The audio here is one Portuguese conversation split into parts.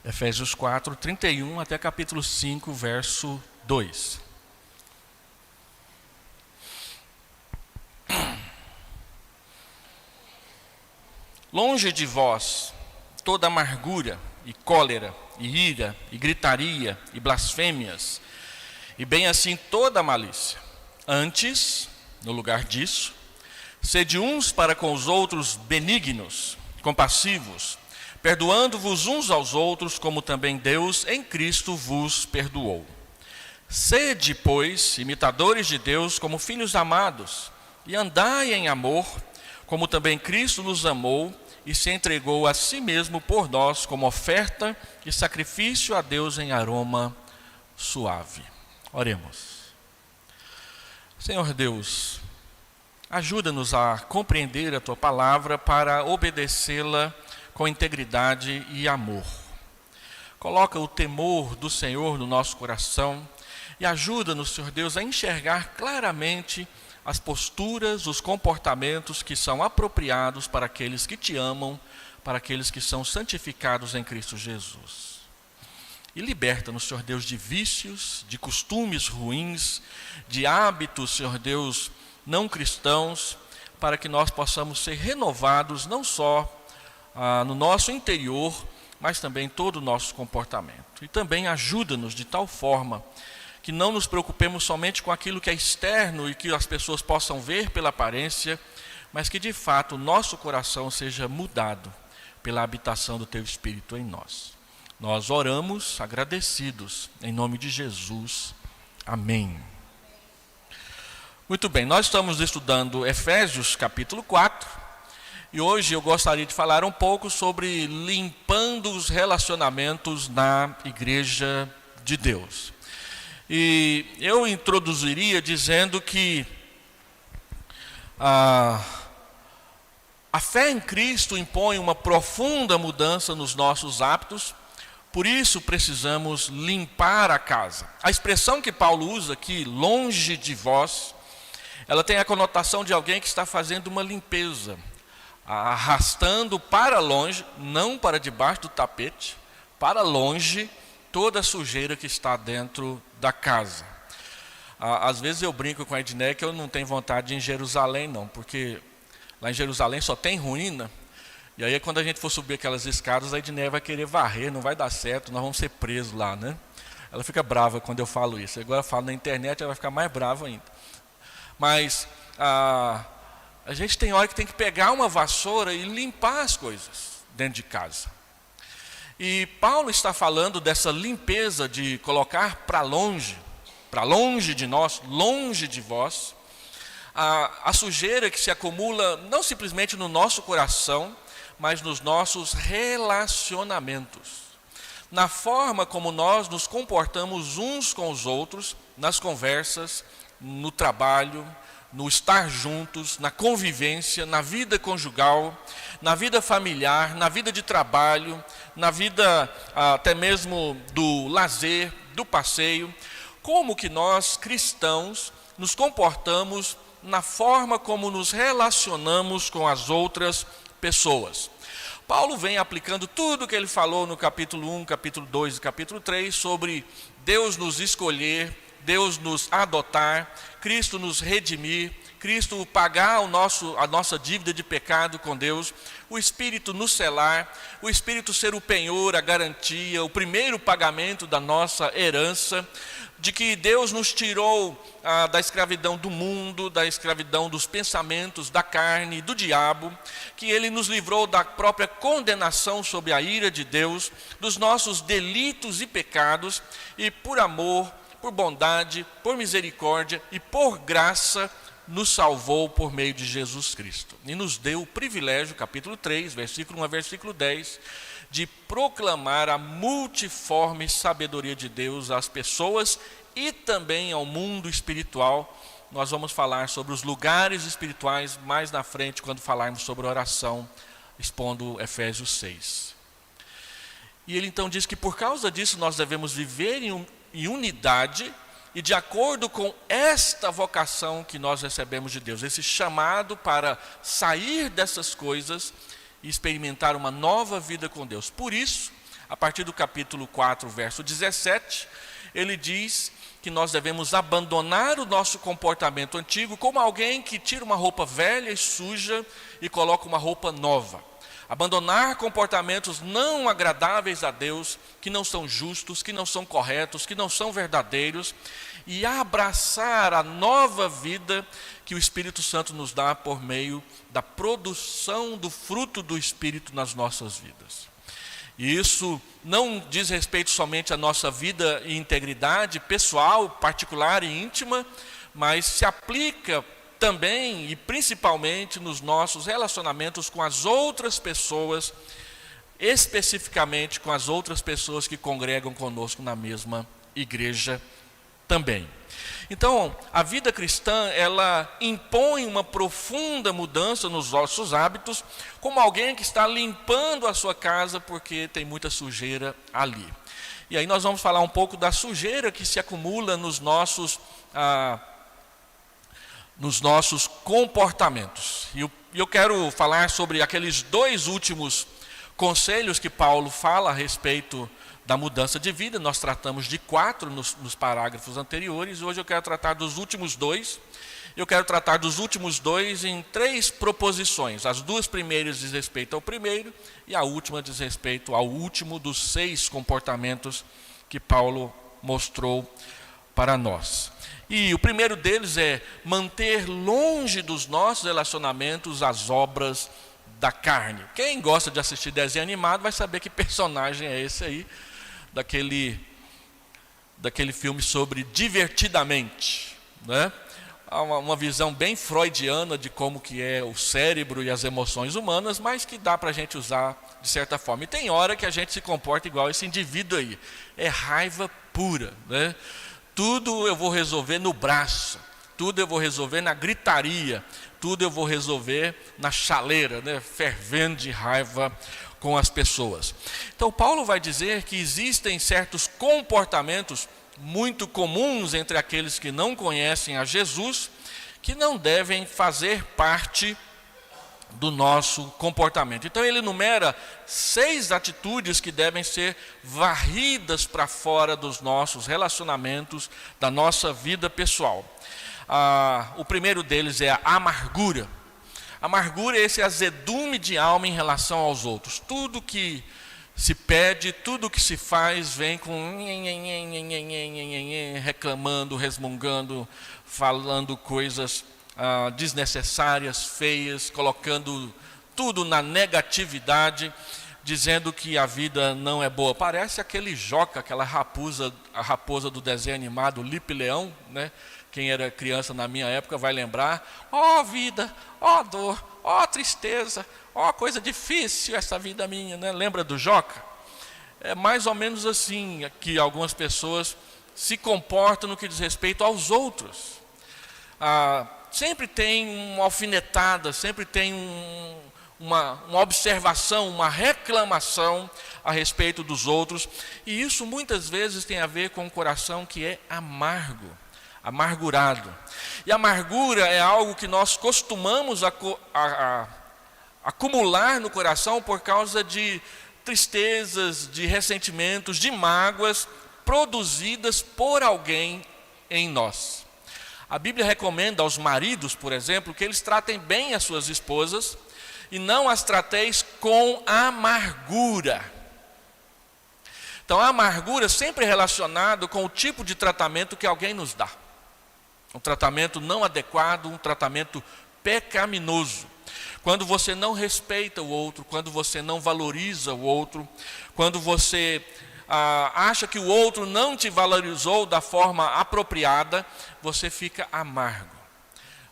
Efésios 4, 31 até capítulo 5, verso 2. Longe de vós toda amargura e cólera e ira e gritaria e blasfêmias, e bem assim toda malícia. Antes, no lugar disso, sede uns para com os outros benignos, compassivos, perdoando-vos uns aos outros, como também Deus em Cristo vos perdoou. Sede, pois, imitadores de Deus como filhos amados, e andai em amor, como também Cristo nos amou e se entregou a si mesmo por nós como oferta e sacrifício a Deus em aroma suave. Oremos. Senhor Deus, ajuda-nos a compreender a Tua palavra para obedecê-la com integridade e amor. Coloca o temor do Senhor no nosso coração e ajuda-nos, Senhor Deus, a enxergar claramente as posturas, os comportamentos que são apropriados para aqueles que Te amam, para aqueles que são santificados em Cristo Jesus. E liberta-nos, Senhor Deus, de vícios, de costumes ruins, de hábitos, Senhor Deus, não cristãos, para que nós possamos ser renovados não só no nosso interior, mas também todo o nosso comportamento. E também ajuda-nos de tal forma que não nos preocupemos somente com aquilo que é externo e que as pessoas possam ver pela aparência, mas que de fato o nosso coração seja mudado pela habitação do Teu Espírito em nós. Nós oramos agradecidos, em nome de Jesus. Amém. Muito bem, nós estamos estudando Efésios capítulo 4, e hoje eu gostaria de falar um pouco sobre limpando os relacionamentos na Igreja de Deus. E eu introduziria dizendo que a fé em Cristo impõe uma profunda mudança nos nossos hábitos, por isso precisamos limpar a casa. A expressão que Paulo usa aqui, longe de vós, ela tem a conotação de alguém que está fazendo uma limpeza, arrastando para longe, não para debaixo do tapete, para longe, toda a sujeira que está dentro da casa. Às vezes eu brinco com a Edneia que eu não tenho vontade de ir em Jerusalém não, porque lá em Jerusalém só tem ruína, e aí quando a gente for subir aquelas escadas, a Edneia vai querer varrer, não vai dar certo, nós vamos ser presos lá, né? Ela fica brava quando eu falo isso, agora eu falo na internet, ela vai ficar mais brava ainda. Mas a gente tem hora que tem que pegar uma vassoura e limpar as coisas dentro de casa. E Paulo está falando dessa limpeza de colocar para longe de nós, longe de vós, a sujeira que se acumula não simplesmente no nosso coração, mas nos nossos relacionamentos. Na forma como nós nos comportamos uns com os outros, nas conversas, no trabalho, no estar juntos, na convivência, na vida conjugal, na vida familiar, na vida de trabalho, na vida até mesmo do lazer, do passeio. Como que nós, cristãos, nos comportamos na forma como nos relacionamos com as outras pessoas. Paulo vem aplicando tudo o que ele falou no capítulo 1, capítulo 2 e capítulo 3 sobre Deus nos escolher, Deus nos adotar, Cristo nos redimir, Cristo pagar a nossa dívida de pecado com Deus, o Espírito nos selar, o Espírito ser o penhor, a garantia, o primeiro pagamento da nossa herança, de que Deus nos tirou da escravidão do mundo, da escravidão dos pensamentos, da carne, do diabo, que Ele nos livrou da própria condenação sob a ira de Deus, dos nossos delitos e pecados, e por amor, por bondade, por misericórdia e por graça, nos salvou por meio de Jesus Cristo. E nos deu o privilégio, capítulo 3, versículo 1 a versículo 10, de proclamar a multiforme sabedoria de Deus às pessoas e também ao mundo espiritual. Nós vamos falar sobre os lugares espirituais mais na frente, quando falarmos sobre oração, expondo Efésios 6. E ele então diz que por causa disso nós devemos viver em unidade e de acordo com esta vocação que nós recebemos de Deus, esse chamado para sair dessas coisas e experimentar uma nova vida com Deus. Por isso, A partir do capítulo 4, verso 17, ele diz que nós devemos abandonar o nosso comportamento antigo como alguém que tira uma roupa velha e suja e coloca uma roupa nova. Abandonar comportamentos não agradáveis a Deus, que não são justos, que não são corretos, que não são verdadeiros, e abraçar a nova vida que o Espírito Santo nos dá por meio da produção do fruto do Espírito nas nossas vidas. E isso não diz respeito somente à nossa vida e integridade pessoal, particular e íntima, mas se aplica também e principalmente nos nossos relacionamentos com as outras pessoas, especificamente com as outras pessoas que congregam conosco na mesma igreja também. Então, a vida cristã, ela impõe uma profunda mudança nos nossos hábitos, como alguém que está limpando a sua casa porque tem muita sujeira ali. E aí nós vamos falar um pouco da sujeira que se acumula nos nossos comportamentos. E eu quero falar sobre aqueles dois últimos conselhos que Paulo fala a respeito da mudança de vida. Nós tratamos de 4 nos parágrafos anteriores. Hoje eu quero tratar dos últimos 2. Eu quero tratar dos últimos 2 em 3 proposições. As 2 primeiras diz respeito ao primeiro e a última diz respeito ao último dos 6 comportamentos que Paulo mostrou para nós. E o primeiro deles é manter longe dos nossos relacionamentos as obras da carne. Quem gosta de assistir desenho animado vai saber que personagem é esse aí, daquele filme sobre Divertidamente, né? Uma visão bem freudiana de como que é o cérebro e as emoções humanas, mas que dá para a gente usar de certa forma. E tem hora que a gente se comporta igual esse indivíduo aí, é raiva pura, né? Tudo eu vou resolver no braço, tudo eu vou resolver na gritaria, tudo eu vou resolver na chaleira, né? Fervendo de raiva com as pessoas. Então Paulo vai dizer que existem certos comportamentos muito comuns entre aqueles que não conhecem a Jesus, que não devem fazer parte do nosso comportamento. Então ele enumera 6 atitudes que devem ser varridas para fora dos nossos relacionamentos, da nossa vida pessoal. O primeiro deles é a amargura. Amargura é esse azedume de alma em relação aos outros. Tudo que se pede, tudo que se faz vem com reclamando, resmungando, falando coisas desnecessárias, feias, colocando tudo na negatividade, dizendo que a vida não é boa. Parece aquele Joca, aquela a raposa do desenho animado Lipe Leão, né? Quem era criança na minha época vai lembrar: ó vida, ó dor, ó tristeza, ó coisa difícil essa vida minha, né? Lembra do Joca? É mais ou menos assim que algumas pessoas se comportam no que diz respeito aos outros. Sempre tem uma alfinetada, sempre tem uma observação, uma reclamação a respeito dos outros, e isso muitas vezes tem a ver com um coração que é amargurado. E a amargura é algo que nós costumamos acumular no coração por causa de tristezas, de ressentimentos, de mágoas produzidas por alguém em nós. A Bíblia recomenda aos maridos, por exemplo, que eles tratem bem as suas esposas e não as trateis com amargura. Então a amargura sempre é relacionada com o tipo de tratamento que alguém nos dá. Um tratamento não adequado, um tratamento pecaminoso. Quando você não respeita o outro, quando você não valoriza o outro, quando você acha que o outro não te valorizou da forma apropriada, você fica amargo,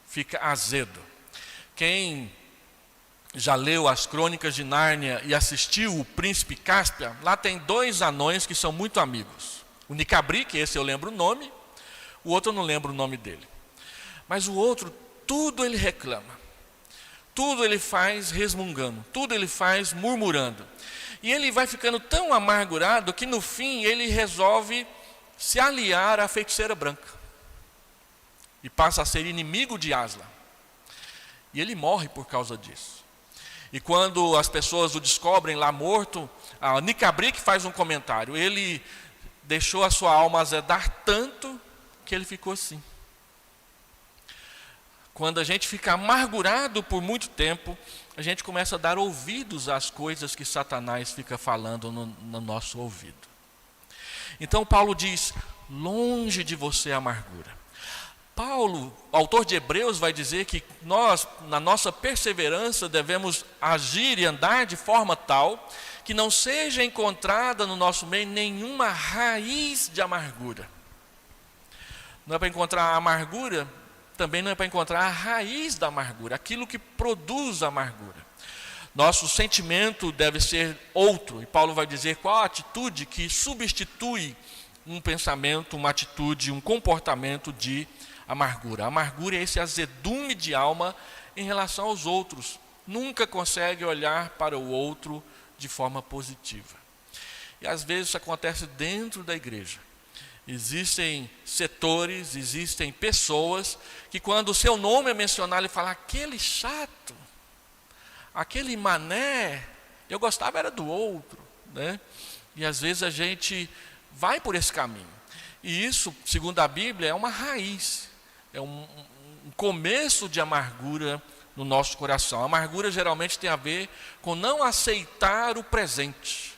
fica azedo. Quem já leu as Crônicas de Nárnia e assistiu o Príncipe Cáspia, lá tem 2 anões que são muito amigos. O Nicabri, que esse eu lembro o nome, o outro eu não lembro o nome dele. Mas o outro, tudo ele reclama, tudo ele faz resmungando, tudo ele faz murmurando. E ele vai ficando tão amargurado que no fim ele resolve se aliar à feiticeira branca. E passa a ser inimigo de Aslan. E ele morre por causa disso. E quando as pessoas o descobrem lá morto, a Nicabric faz um comentário. Ele deixou a sua alma azedar tanto que ele ficou assim. Quando a gente fica amargurado por muito tempo, a gente começa a dar ouvidos às coisas que Satanás fica falando no nosso ouvido. Então Paulo diz, longe de você a amargura. Paulo, autor de Hebreus, vai dizer que nós, na nossa perseverança, devemos agir e andar de forma tal que não seja encontrada no nosso meio nenhuma raiz de amargura. Não é para encontrar a amargura, também não é para encontrar a raiz da amargura, aquilo que produz a amargura. Nosso sentimento deve ser outro, e Paulo vai dizer qual a atitude que substitui um pensamento, uma atitude, um comportamento de amargura. A amargura é esse azedume de alma em relação aos outros. Nunca consegue olhar para o outro de forma positiva. E às vezes isso acontece dentro da igreja. Existem setores, existem pessoas que quando o seu nome é mencionado, ele fala, aquele chato, aquele mané, eu gostava era do outro, né? E às vezes a gente vai por esse caminho. E isso, segundo a Bíblia, é uma raiz, é um começo de amargura no nosso coração. A amargura geralmente tem a ver com não aceitar o presente,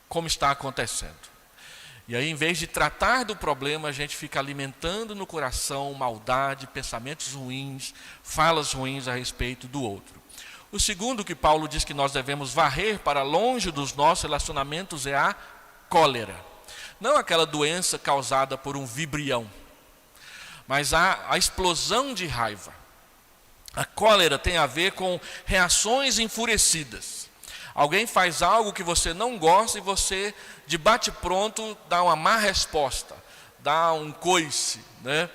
como está acontecendo. E aí, em vez de tratar do problema, a gente fica alimentando no coração maldade, pensamentos ruins, falas ruins a respeito do outro. O segundo que Paulo diz que nós devemos varrer para longe dos nossos relacionamentos é a cólera. Não aquela doença causada por um vibrião, mas a explosão de raiva. A cólera tem a ver com reações enfurecidas. Alguém faz algo que você não gosta e você, de bate-pronto, dá uma má resposta, dá um coice, né?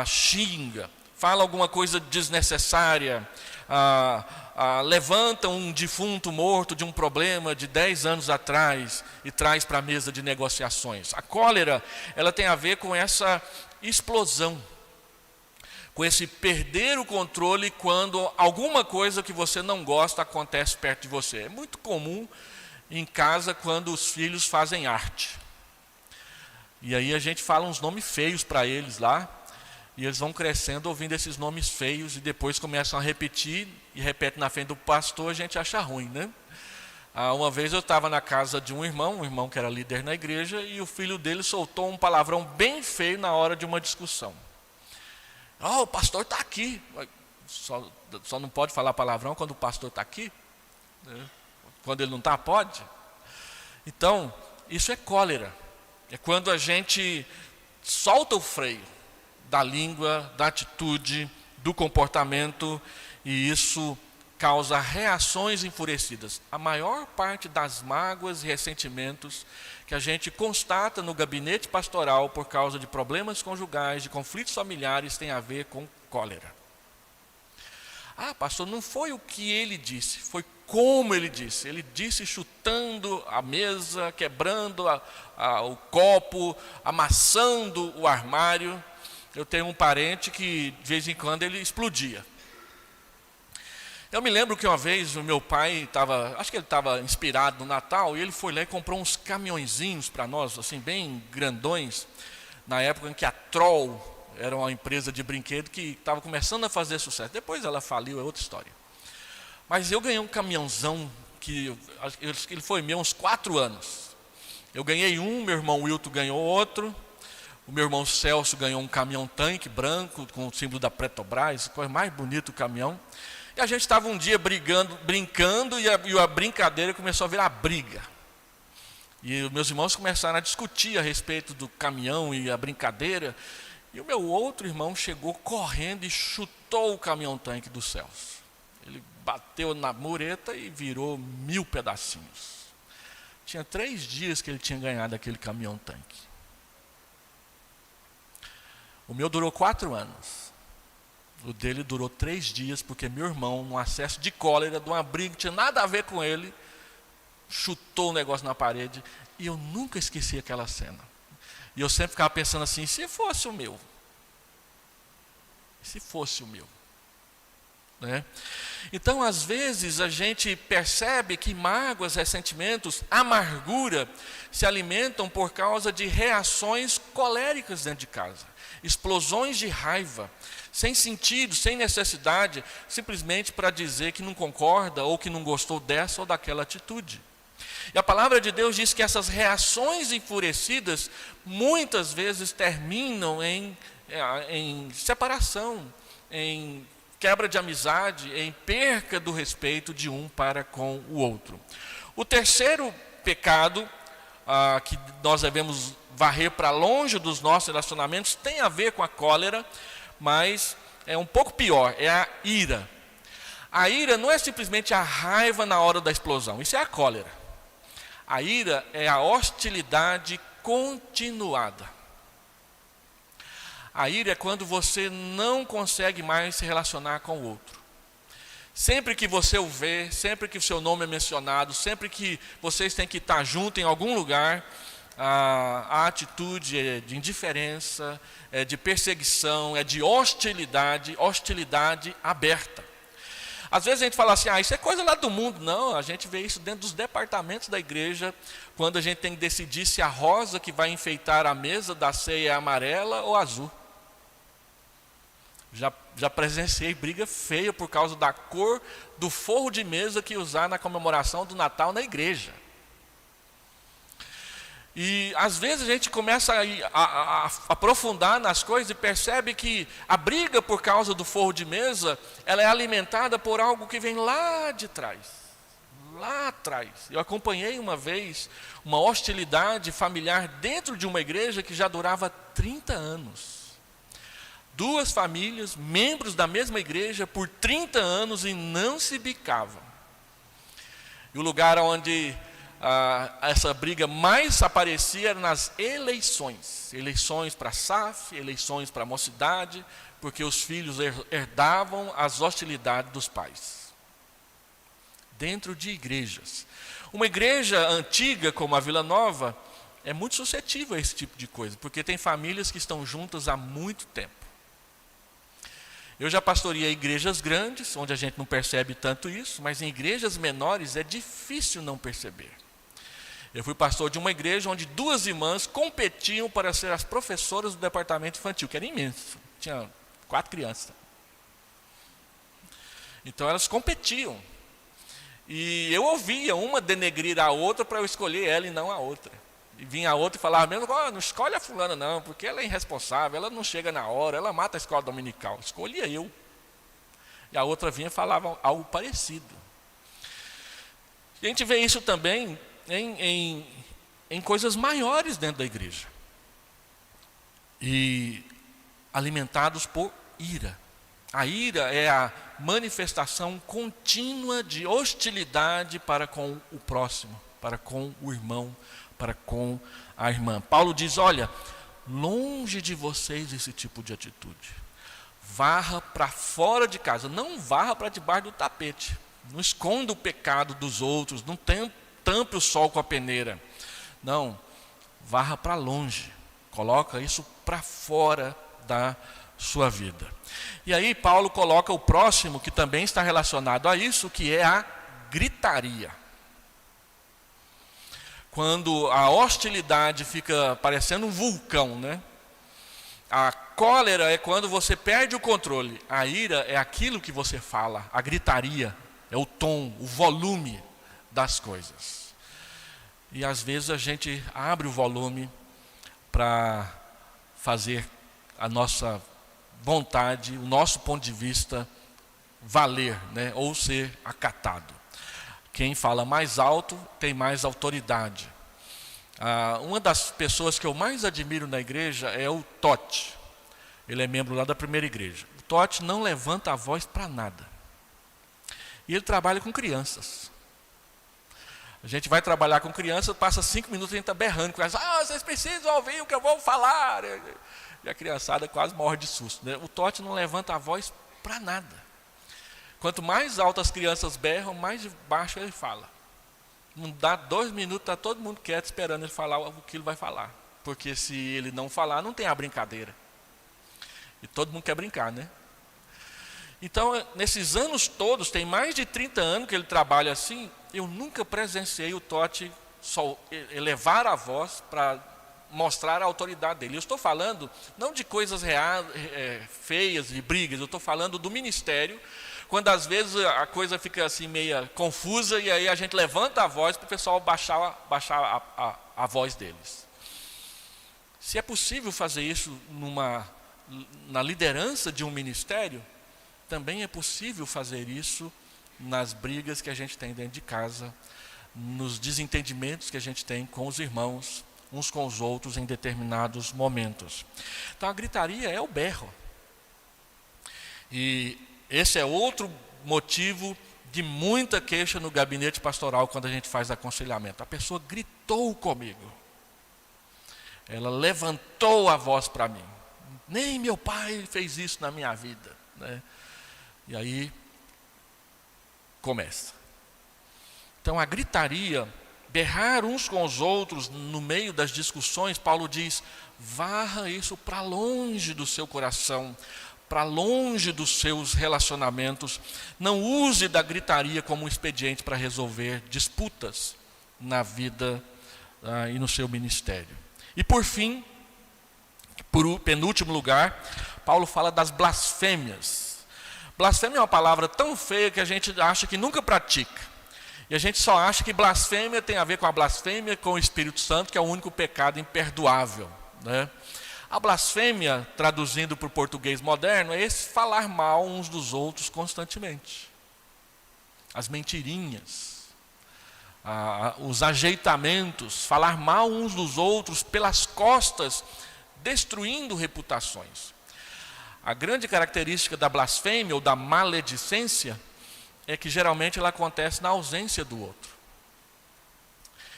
Xinga, fala alguma coisa desnecessária, levanta um defunto morto de um problema de 10 anos atrás e traz para a mesa de negociações. A cólera, ela tem a ver com essa explosão, com esse perder o controle quando alguma coisa que você não gosta acontece perto de você. É muito comum em casa quando os filhos fazem arte. E aí a gente fala uns nomes feios para eles lá, e eles vão crescendo ouvindo esses nomes feios e depois começam a repetir, e repetem na frente do pastor, a gente acha ruim, né? Uma vez eu estava na casa de um irmão que era líder na igreja, e o filho dele soltou um palavrão bem feio na hora de uma discussão. O pastor está aqui. Só não pode falar palavrão quando o pastor está aqui? Quando ele não está, pode? Então, isso é cólera. É quando a gente solta o freio da língua, da atitude, do comportamento, e isso causa reações enfurecidas. A maior parte das mágoas e ressentimentos que a gente constata no gabinete pastoral por causa de problemas conjugais, de conflitos familiares, tem a ver com cólera. Pastor, não foi o que ele disse, foi como ele disse. Ele disse chutando a mesa, quebrando o copo, amassando o armário. Eu tenho um parente que de vez em quando ele explodia. Eu me lembro que uma vez o meu pai acho que ele estava inspirado no Natal, e ele foi lá e comprou uns caminhõezinhos para nós, assim, bem grandões, na época em que a Troll era uma empresa de brinquedo que estava começando a fazer sucesso. Depois ela faliu, é outra história. Mas eu ganhei um caminhãozão, que ele foi meu uns 4 anos. Eu ganhei um, meu irmão Wilton ganhou outro, o meu irmão Celso ganhou um caminhão-tanque branco, com o símbolo da Petrobras, coisa mais bonita o caminhão. E a gente estava um dia brincando, e a brincadeira começou a virar briga. E os meus irmãos começaram a discutir a respeito do caminhão e a brincadeira. E o meu outro irmão chegou correndo e chutou o caminhão-tanque do Celso. Ele bateu na mureta e virou 1000 pedacinhos. Tinha 3 dias que ele tinha ganhado aquele caminhão-tanque. O meu durou 4 anos. O dele durou 3 dias, porque meu irmão, num acesso de cólera, de uma briga que tinha nada a ver com ele, chutou o negócio na parede, e eu nunca esqueci aquela cena. E eu sempre ficava pensando assim, se fosse o meu? Se fosse o meu? Né? Então, às vezes, a gente percebe que mágoas, ressentimentos, amargura se alimentam por causa de reações coléricas dentro de casa, explosões de raiva, sem sentido, sem necessidade, simplesmente para dizer que não concorda ou que não gostou dessa ou daquela atitude. E a palavra de Deus diz que essas reações enfurecidas muitas vezes terminam em separação, em quebra de amizade, em perca do respeito de um para com o outro. O terceiro pecado que nós devemos varrer para longe dos nossos relacionamentos tem a ver com a cólera, mas é um pouco pior, é a ira. A ira não é simplesmente a raiva na hora da explosão, isso é a cólera. A ira é a hostilidade continuada. A ira é quando você não consegue mais se relacionar com o outro. Sempre que você o vê, sempre que o seu nome é mencionado, sempre que vocês têm que estar juntos em algum lugar, a atitude é de indiferença, é de perseguição, é de hostilidade aberta. Às vezes a gente fala assim, isso é coisa lá do mundo. Não, a gente vê isso dentro dos departamentos da igreja, quando a gente tem que decidir se a rosa que vai enfeitar a mesa da ceia é amarela ou azul. Já presenciei briga feia por causa da cor do forro de mesa que usar na comemoração do Natal na igreja. E às vezes a gente começa a aprofundar nas coisas e percebe que a briga por causa do forro de mesa, ela é alimentada por algo que vem lá de trás. Lá atrás. Eu acompanhei uma vez uma hostilidade familiar dentro de uma igreja que já durava 30 anos. Duas famílias, membros da mesma igreja, por 30 anos e não se bicavam. E o lugar onde essa briga mais aparecia era nas eleições. Eleições para SAF, eleições para mocidade, porque os filhos herdavam as hostilidades dos pais. Dentro de igrejas. Uma igreja antiga como a Vila Nova é muito suscetível a esse tipo de coisa, porque tem famílias que estão juntas há muito tempo. Eu já pastoreei igrejas grandes, onde a gente não percebe tanto isso, mas em igrejas menores é difícil não perceber. Eu fui pastor de uma igreja onde duas irmãs competiam para ser as professoras do departamento infantil, que era imenso, tinha 4 crianças. Então elas competiam. E eu ouvia uma denegrir a outra para eu escolher ela e não a outra. E vinha a outra e falava mesmo, não escolhe a fulana não, porque ela é irresponsável, ela não chega na hora, ela mata a escola dominical. Escolhia eu. E a outra vinha e falava algo parecido. E a gente vê isso também em coisas maiores dentro da igreja. E alimentados por ira. A ira é a manifestação contínua de hostilidade para com o próximo, para com o irmão, para com a irmã. Paulo diz, olha, longe de vocês esse tipo de atitude. Varra para fora de casa, não varra para debaixo do tapete. Não esconda o pecado dos outros, não tampe o sol com a peneira. Não, varra para longe. Coloca isso para fora da sua vida. E aí Paulo coloca o próximo, que também está relacionado a isso, que é a gritaria. Quando a hostilidade fica parecendo um vulcão, né? A cólera é quando você perde o controle. A ira é aquilo que você fala. A gritaria é o tom, o volume das coisas. E às vezes a gente abre o volume para fazer a nossa vontade, o nosso ponto de vista valer, né? Ou ser acatado. Quem fala mais alto tem mais autoridade. Uma das pessoas que eu mais admiro na igreja é o Totti. Ele é membro lá da primeira igreja. O Totti não levanta a voz para nada. E ele trabalha com crianças. A gente vai trabalhar com crianças, passa 5 minutos e a gente está berrando. Vocês precisam ouvir o que eu vou falar. E a criançada quase morre de susto, né? O Totti não levanta a voz para nada. Quanto mais alto as crianças berram, mais baixo ele fala. Não dá 2 minutos, está todo mundo quieto esperando ele falar o que ele vai falar. Porque se ele não falar, não tem a brincadeira. E todo mundo quer brincar, né? Então, nesses anos todos, tem mais de 30 anos que ele trabalha assim, eu nunca presenciei o Totti elevar a voz para mostrar a autoridade dele. Eu estou falando não de coisas feias, de brigas, eu estou falando do ministério, quando às vezes a coisa fica assim meia confusa e aí a gente levanta a voz para o pessoal baixar a voz deles. Se é possível fazer isso na liderança de um ministério, também é possível fazer isso nas brigas que a gente tem dentro de casa, nos desentendimentos que a gente tem com os irmãos, uns com os outros em determinados momentos. Então a gritaria é o berro. E esse é outro motivo de muita queixa no gabinete pastoral quando a gente faz aconselhamento. A pessoa gritou comigo. Ela levantou a voz para mim. Nem meu pai fez isso na minha vida, né? E aí começa. Então a gritaria, berrar uns com os outros no meio das discussões, Paulo diz, varra isso para longe do seu coração, para longe dos seus relacionamentos. Não use da gritaria como um expediente para resolver disputas na vida e no seu ministério. E por fim, por penúltimo lugar, Paulo fala das blasfêmias. Blasfêmia é uma palavra tão feia que a gente acha que nunca pratica. E a gente só acha que blasfêmia tem a ver com a blasfêmia com o Espírito Santo, que é o único pecado imperdoável, né? A blasfêmia, traduzindo para o português moderno, é esse falar mal uns dos outros constantemente. As mentirinhas, os ajeitamentos, falar mal uns dos outros pelas costas, destruindo reputações. A grande característica da blasfêmia ou da maledicência é que geralmente ela acontece na ausência do outro.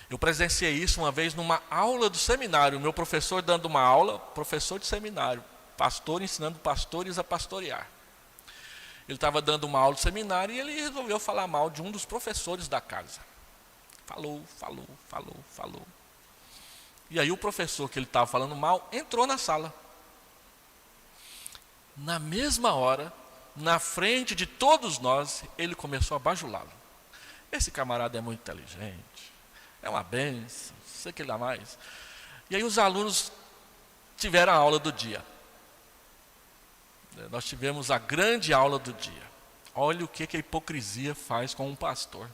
Eu presenciei isso uma vez numa aula do seminário, o meu professor dando uma aula, professor de seminário, pastor ensinando pastores a pastorear. Ele estava dando uma aula de seminário e ele resolveu falar mal de um dos professores da casa. Falou. E aí o professor que ele estava falando mal entrou na sala. Na mesma hora, na frente de todos nós, ele começou a bajulá-lo. Esse camarada é muito inteligente, é uma bênção, sei que ele dá mais. E aí os alunos tiveram a aula do dia. Nós tivemos a grande aula do dia. Olha o que a hipocrisia faz com um pastor.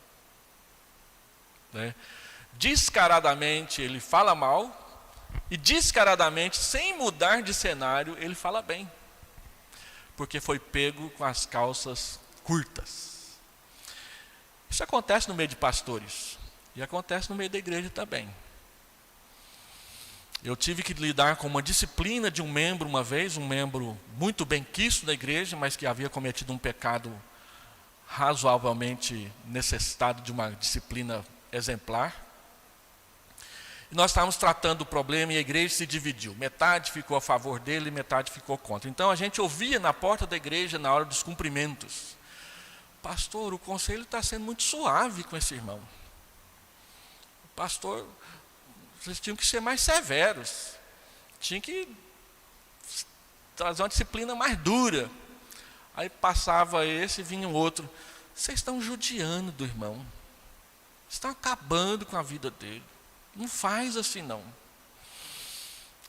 Descaradamente ele fala mal, e descaradamente, sem mudar de cenário, ele fala bem. Porque foi pego com as calças curtas. Isso acontece no meio de pastores. E acontece no meio da igreja também. Eu tive que lidar com uma disciplina de um membro uma vez, um membro muito benquisto da igreja, mas que havia cometido um pecado razoavelmente necessitado de uma disciplina exemplar. E nós estávamos tratando o problema e a igreja se dividiu. Metade ficou a favor dele e metade ficou contra. Então a gente ouvia na porta da igreja na hora dos cumprimentos: pastor, o conselho está sendo muito suave com esse irmão. Pastor, vocês tinham que ser mais severos. Tinham que trazer uma disciplina mais dura. Aí passava esse e vinha o outro. Vocês estão judiando do irmão. Estão acabando com a vida dele. Não faz assim não.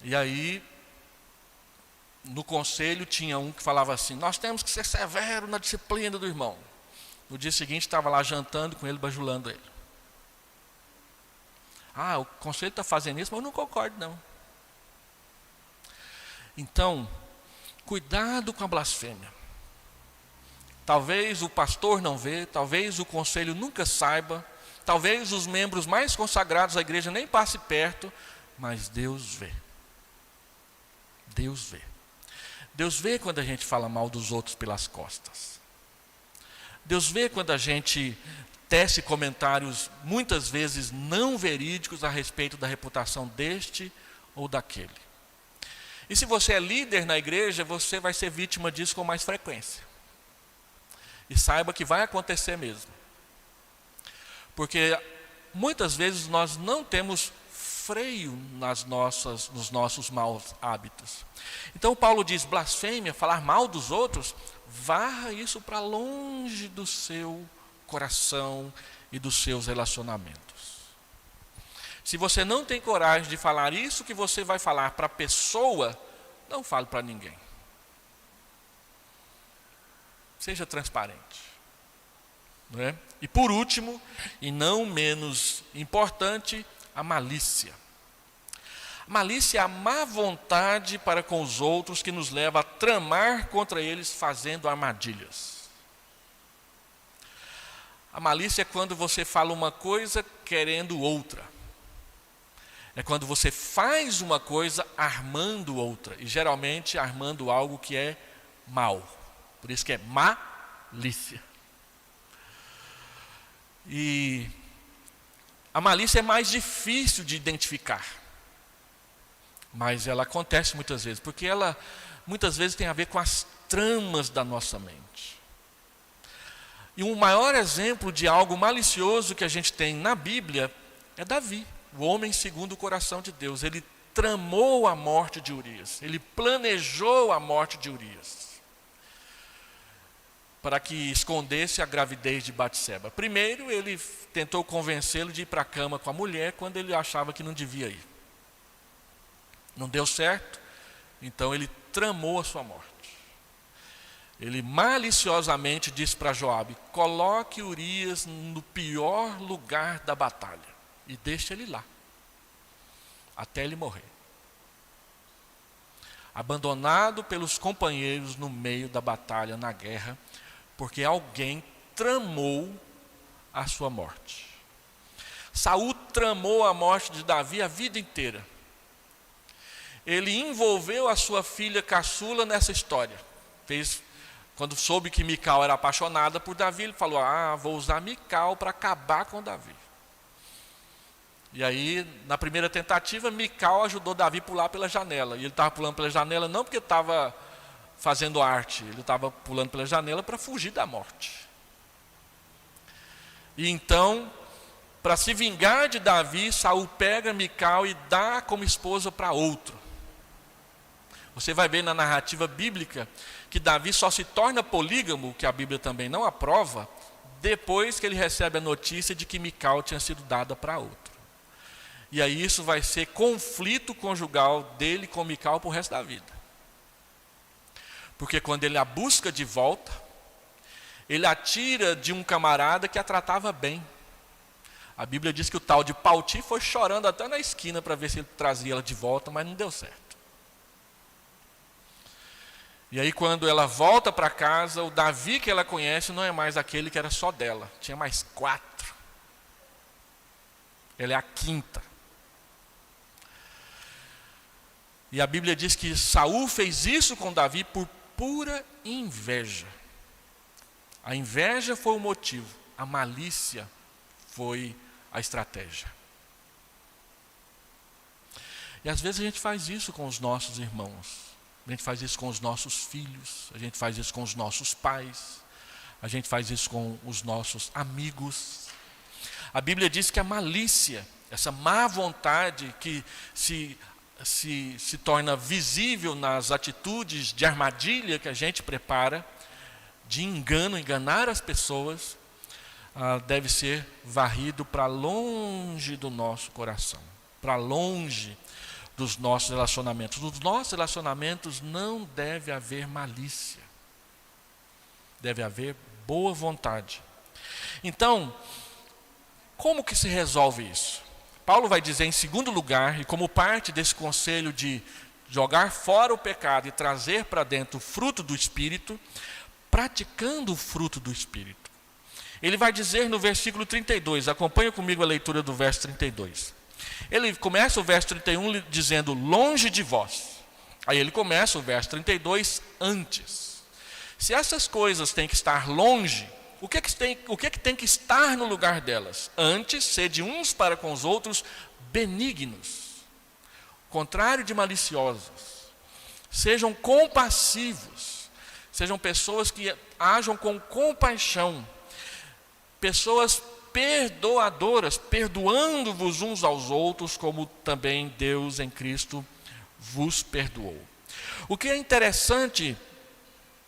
E aí, no conselho tinha um que falava assim: nós temos que ser severos na disciplina do irmão. No dia seguinte estava lá jantando com ele, bajulando ele. O conselho está fazendo isso, mas eu não concordo não. Então, cuidado com a blasfêmia. Talvez o pastor não vê, talvez o conselho nunca saiba, talvez os membros mais consagrados da igreja nem passe perto, mas Deus vê. Deus vê. Deus vê quando a gente fala mal dos outros pelas costas. Deus vê quando a gente tece comentários, muitas vezes não verídicos, a respeito da reputação deste ou daquele. E se você é líder na igreja, você vai ser vítima disso com mais frequência. E saiba que vai acontecer mesmo. Porque muitas vezes nós não temos freio nos nossos maus hábitos. Então Paulo diz: blasfêmia, falar mal dos outros, varra isso para longe do seu coração e dos seus relacionamentos. Se você não tem coragem de falar isso que você vai falar para a pessoa, não fale para ninguém. Seja transparente. Não é? E por último, e não menos importante, a malícia. A malícia é a má vontade para com os outros que nos leva a tramar contra eles fazendo armadilhas. A malícia é quando você fala uma coisa querendo outra. É quando você faz uma coisa armando outra. E geralmente armando algo que é mal. Por isso que é malícia. E a malícia é mais difícil de identificar. Mas ela acontece muitas vezes. Porque ela muitas vezes tem a ver com as tramas da nossa mente. E um maior exemplo de algo malicioso que a gente tem na Bíblia é Davi. O homem segundo o coração de Deus. Ele tramou a morte de Urias. Ele planejou a morte de Urias. Para que escondesse a gravidez de Batseba. Primeiro, ele tentou convencê-lo de ir para a cama com a mulher quando ele achava que não devia ir. Não deu certo, então ele tramou a sua morte. Ele maliciosamente disse para Joabe: coloque Urias no pior lugar da batalha e deixe ele lá, até ele morrer. Abandonado pelos companheiros no meio da batalha, na guerra, porque alguém tramou a sua morte. Saul tramou a morte de Davi a vida inteira. Ele envolveu a sua filha caçula nessa história. Quando soube que Mical era apaixonada por Davi, ele falou: vou usar Mical para acabar com Davi. E aí, na primeira tentativa, Mical ajudou Davi a pular pela janela. E ele estava pulando pela janela não porque estava fazendo arte, ele estava pulando pela janela para fugir da morte. E então, para se vingar de Davi, Saul pega Mical e dá como esposa para outro. Você vai ver na narrativa bíblica que Davi só se torna polígamo, que a Bíblia também não aprova, depois que ele recebe a notícia de que Mical tinha sido dada para outro. E aí isso vai ser conflito conjugal dele com Mical para o resto da vida. Porque quando ele a busca de volta, ele a tira de um camarada que a tratava bem. A Bíblia diz que o tal de Pauti foi chorando até na esquina para ver se ele trazia ela de volta, mas não deu certo. E aí quando ela volta para casa, o Davi que ela conhece não é mais aquele que era só dela. Tinha mais 4. Ela é a 5ª. E a Bíblia diz que Saul fez isso com Davi por pura inveja. A inveja foi o motivo, a malícia foi a estratégia. E às vezes a gente faz isso com os nossos irmãos, a gente faz isso com os nossos filhos, a gente faz isso com os nossos pais, a gente faz isso com os nossos amigos. A Bíblia diz que a malícia, essa má vontade que se torna visível nas atitudes de armadilha que a gente prepara, de engano, enganar as pessoas, deve ser varrido para longe do nosso coração, para longe dos nossos relacionamentos. Nos nossos relacionamentos não deve haver malícia, deve haver boa vontade. Então, como que se resolve isso? Paulo vai dizer em segundo lugar, e como parte desse conselho de jogar fora o pecado e trazer para dentro o fruto do Espírito, praticando o fruto do Espírito. Ele vai dizer no versículo 32, acompanha comigo a leitura do verso 32. Ele começa o verso 31 dizendo, longe de vós. Aí ele começa o verso 32, antes. Se essas coisas têm que estar longe, o que tem que estar no lugar delas? Antes, sede uns para com os outros benignos, contrário de maliciosos. Sejam compassivos, sejam pessoas que ajam com compaixão, pessoas perdoadoras, perdoando-vos uns aos outros, como também Deus em Cristo vos perdoou. O que é interessante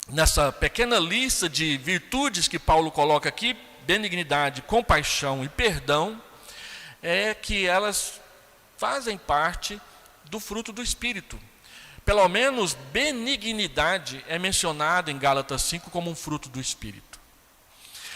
nessa pequena lista de virtudes que Paulo coloca aqui, benignidade, compaixão e perdão, é que elas fazem parte do fruto do Espírito. Pelo menos benignidade é mencionada em Gálatas 5 como um fruto do Espírito.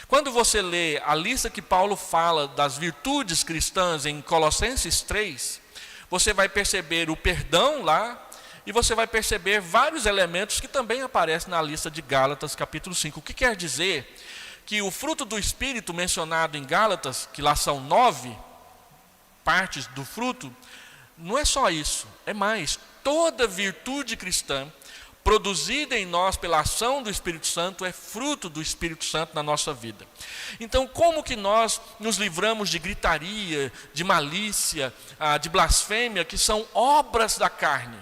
Quando você lê a lista que Paulo fala das virtudes cristãs em Colossenses 3, você vai perceber o perdão lá, e você vai perceber vários elementos que também aparecem na lista de Gálatas capítulo 5. O que quer dizer? Que o fruto do Espírito mencionado em Gálatas, que lá são 9 partes do fruto, não é só isso, é mais. Toda virtude cristã produzida em nós pela ação do Espírito Santo é fruto do Espírito Santo na nossa vida. Então, como que nós nos livramos de gritaria, de malícia, de blasfêmia, que são obras da carne?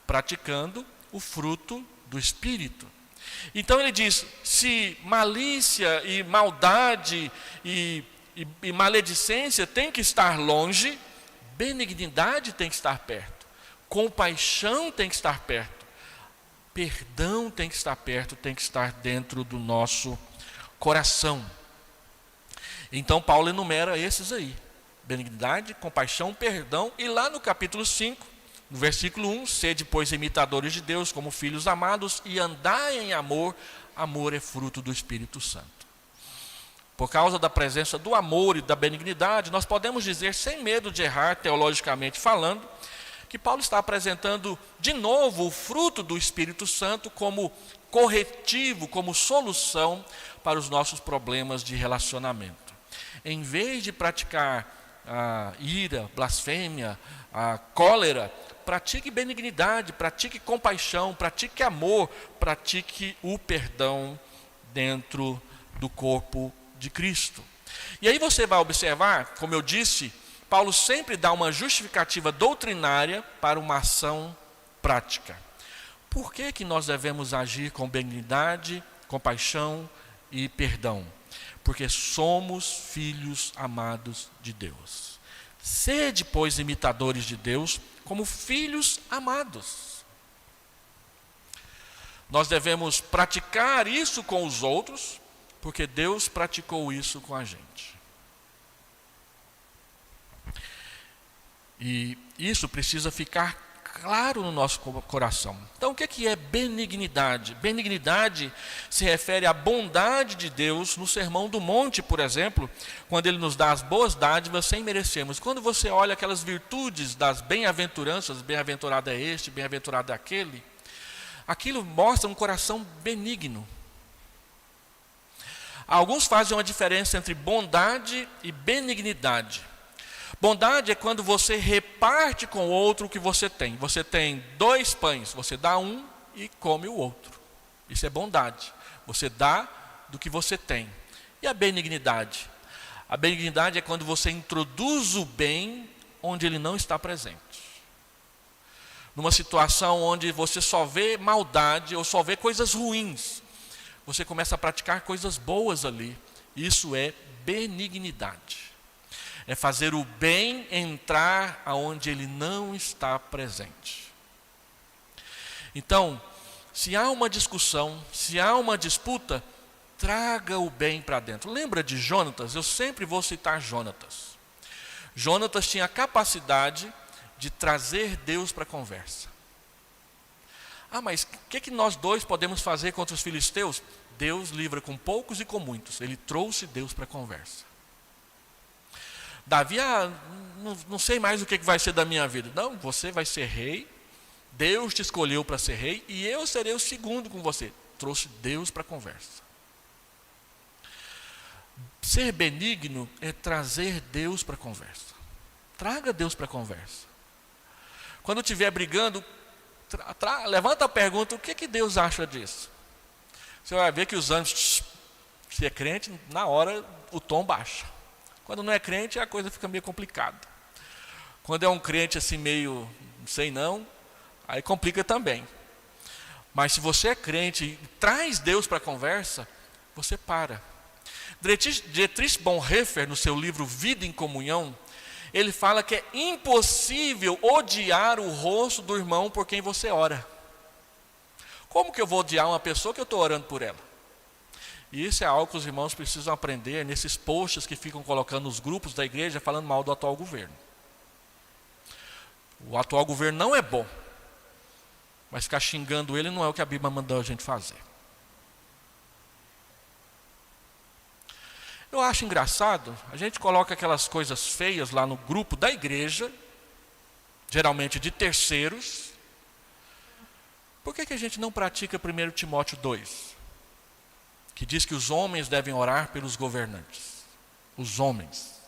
Praticando o fruto do Espírito. Então ele diz, se malícia e maldade e maledicência tem que estar longe, benignidade tem que estar perto, compaixão tem que estar perto, perdão tem que estar perto, tem que estar dentro do nosso coração. Então Paulo enumera esses aí, benignidade, compaixão, perdão, e lá no capítulo 5, no versículo 1, sede, pois, imitadores de Deus, como filhos amados, e andai em amor. Amor é fruto do Espírito Santo. Por causa da presença do amor e da benignidade, nós podemos dizer, sem medo de errar, teologicamente falando, que Paulo está apresentando de novo o fruto do Espírito Santo como corretivo, como solução para os nossos problemas de relacionamento. Em vez de praticar a ira, blasfêmia, a cólera, pratique benignidade, pratique compaixão, pratique amor, pratique o perdão dentro do corpo de Cristo. E aí você vai observar, como eu disse, Paulo sempre dá uma justificativa doutrinária para uma ação prática. Por que nós devemos agir com benignidade, compaixão e perdão? Porque somos filhos amados de Deus. Sede, pois, imitadores de Deus, como filhos amados. Nós devemos praticar isso com os outros, porque Deus praticou isso com a gente. E isso precisa ficar claro no nosso coração. Então, o que é benignidade? Benignidade se refere à bondade de Deus no Sermão do Monte, por exemplo, quando Ele nos dá as boas dádivas sem merecermos. Quando você olha aquelas virtudes das bem-aventuranças, bem-aventurado é este, bem-aventurado é aquele, aquilo mostra um coração benigno. Alguns fazem uma diferença entre bondade e benignidade. Bondade é quando você reparte com o outro o que você tem. Você tem 2 pães, você dá um e come o outro. Isso é bondade. Você dá do que você tem. E a benignidade? A benignidade é quando você introduz o bem onde ele não está presente. Numa situação onde você só vê maldade ou só vê coisas ruins, você começa a praticar coisas boas ali. Isso é benignidade. É fazer o bem entrar aonde ele não está presente. Então, se há uma discussão, se há uma disputa, traga o bem para dentro. Lembra de Jonatas? Eu sempre vou citar Jonatas. Jonatas tinha a capacidade de trazer Deus para a conversa. Mas o que nós dois podemos fazer contra os filisteus? Deus livra com poucos e com muitos. Ele trouxe Deus para a conversa. Davi, não sei mais o que vai ser da minha vida. Não, você vai ser rei, Deus te escolheu para ser rei, e eu serei o segundo com você. Trouxe Deus para a conversa. Ser benigno é trazer Deus para a conversa. Traga Deus para a conversa. Quando estiver brigando, levanta a pergunta, o que Deus acha disso? Você vai ver que os ânimos, se é crente, na hora o tom baixa. Quando não é crente, a coisa fica meio complicada. Quando é um crente assim meio, não sei não, aí complica também. Mas se você é crente e traz Deus para a conversa, você para. Dietrich Bonhoeffer, no seu livro Vida em Comunhão, ele fala que é impossível odiar o rosto do irmão por quem você ora. Como que eu vou odiar uma pessoa que eu estou orando por ela? E isso é algo que os irmãos precisam aprender nesses posts que ficam colocando nos grupos da igreja falando mal do atual governo. O atual governo não é bom, mas ficar xingando ele não é o que a Bíblia mandou a gente fazer. Eu acho engraçado, a gente coloca aquelas coisas feias lá no grupo da igreja, geralmente de terceiros. Por que a gente não pratica 1 Timóteo 2? Que diz que os homens devem orar pelos governantes. Os homens.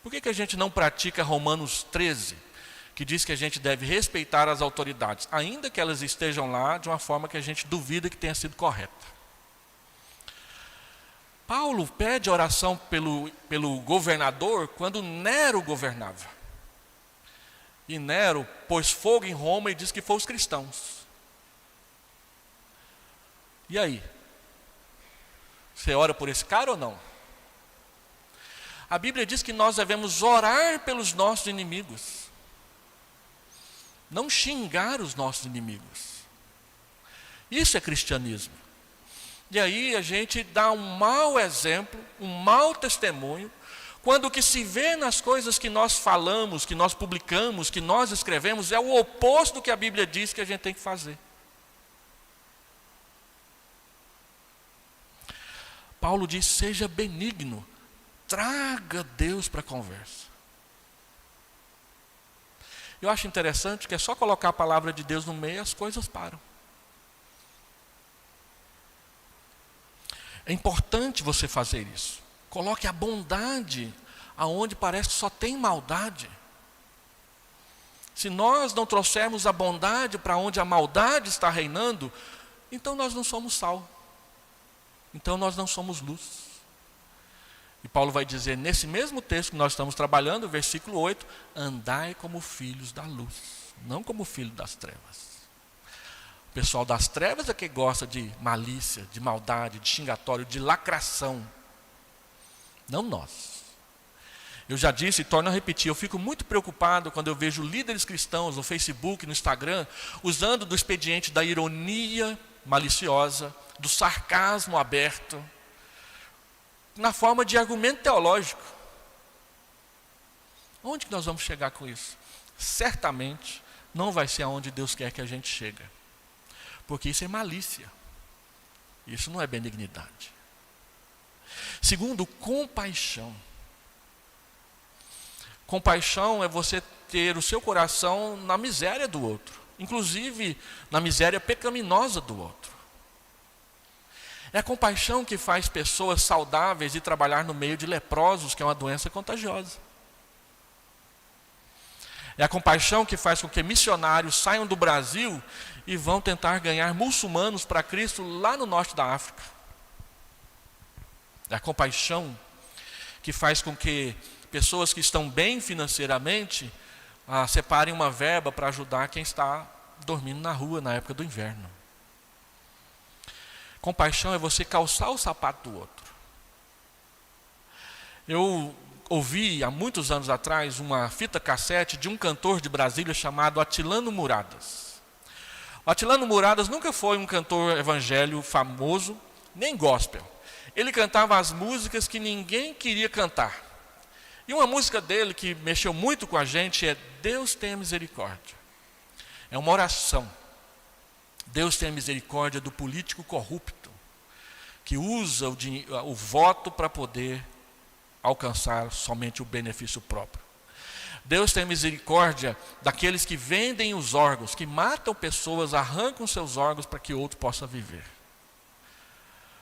Por que a gente não pratica Romanos 13? Que diz que a gente deve respeitar as autoridades, ainda que elas estejam lá de uma forma que a gente duvida que tenha sido correta. Paulo pede oração pelo governador quando Nero governava. E Nero pôs fogo em Roma e diz que foram os cristãos. E aí? Você ora por esse cara ou não? A Bíblia diz que nós devemos orar pelos nossos inimigos. Não xingar os nossos inimigos. Isso é cristianismo. E aí a gente dá um mau exemplo, um mau testemunho, quando o que se vê nas coisas que nós falamos, que nós publicamos, que nós escrevemos, é o oposto do que a Bíblia diz que a gente tem que fazer. Paulo diz, seja benigno, traga Deus para a conversa. Eu acho interessante que é só colocar a palavra de Deus no meio e as coisas param. É importante você fazer isso. Coloque a bondade aonde parece que só tem maldade. Se nós não trouxermos a bondade para onde a maldade está reinando, então nós não somos sal. Então nós não somos luz. E Paulo vai dizer nesse mesmo texto que nós estamos trabalhando, versículo 8, andai como filhos da luz, não como filhos das trevas. O pessoal das trevas é que gosta de malícia, de maldade, de xingatório, de lacração. Não nós. Eu já disse e torno a repetir, eu fico muito preocupado quando eu vejo líderes cristãos no Facebook, no Instagram, usando do expediente da ironia maliciosa, do sarcasmo aberto, na forma de argumento teológico. Onde que nós vamos chegar com isso? Certamente não vai ser aonde Deus quer que a gente chegue. Porque isso é malícia. Isso não é benignidade. Segundo, compaixão. Compaixão é você ter o seu coração na miséria do outro, inclusive na miséria pecaminosa do outro. É a compaixão que faz pessoas saudáveis ir trabalhar no meio de leprosos, que é uma doença contagiosa. É a compaixão que faz com que missionários saiam do Brasil e vão tentar ganhar muçulmanos para Cristo lá no norte da África. É a compaixão que faz com que pessoas que estão bem financeiramente separem uma verba para ajudar quem está dormindo na rua na época do inverno. Compaixão é você calçar o sapato do outro. Eu ouvi há muitos anos atrás uma fita cassete de um cantor de Brasília chamado Atilano Muradas. O Atilano Muradas nunca foi um cantor evangélico famoso, nem gospel. Ele cantava as músicas que ninguém queria cantar. E uma música dele que mexeu muito com a gente é Deus tenha misericórdia. É uma oração. Deus tenha misericórdia do político corrupto, que usa o voto para poder alcançar somente o benefício próprio. Deus tenha misericórdia daqueles que vendem os órgãos, que matam pessoas, arrancam seus órgãos para que outro possa viver.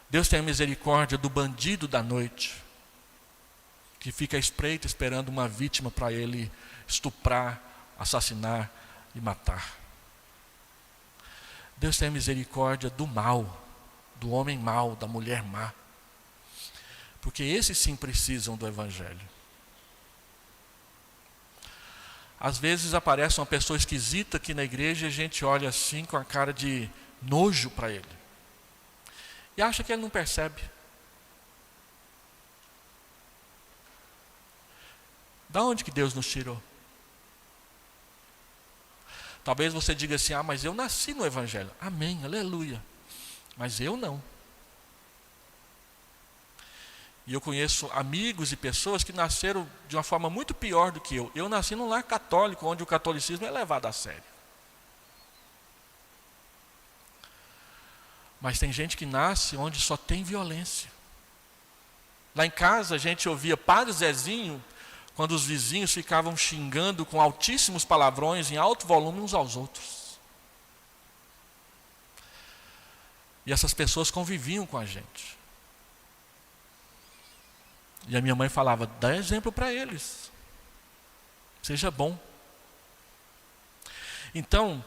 Deus tenha misericórdia do bandido da noite, que fica à espreita esperando uma vítima para ele estuprar, assassinar e matar. Deus tenha misericórdia do mal, do homem mau, da mulher má. Porque esses sim precisam do Evangelho. Às vezes aparece uma pessoa esquisita aqui na igreja e a gente olha assim com a cara de nojo para ele. E acha que ele não percebe. Da onde que Deus nos tirou? Talvez você diga assim: mas eu nasci no Evangelho. Amém, aleluia. Mas eu não. E eu conheço amigos e pessoas que nasceram de uma forma muito pior do que eu. Eu nasci num lar católico, onde o catolicismo é levado a sério. Mas tem gente que nasce onde só tem violência. Lá em casa a gente ouvia Padre Zezinho, quando os vizinhos ficavam xingando com altíssimos palavrões em alto volume uns aos outros. E essas pessoas conviviam com a gente. E a minha mãe falava: dá exemplo para eles. Seja bom. Então,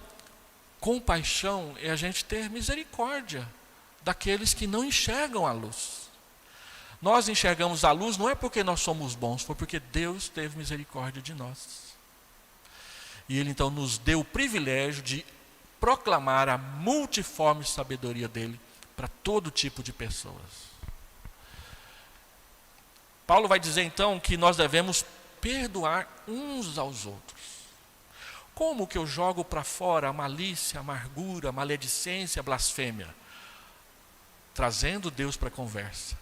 compaixão é a gente ter misericórdia daqueles que não enxergam a luz. Nós enxergamos a luz não é porque nós somos bons, foi porque Deus teve misericórdia de nós. E Ele então nos deu o privilégio de proclamar a multiforme sabedoria dEle para todo tipo de pessoas. Paulo vai dizer então que nós devemos perdoar uns aos outros. Como que eu jogo para fora a malícia, a amargura, a maledicência, a blasfêmia? Trazendo Deus para a conversa,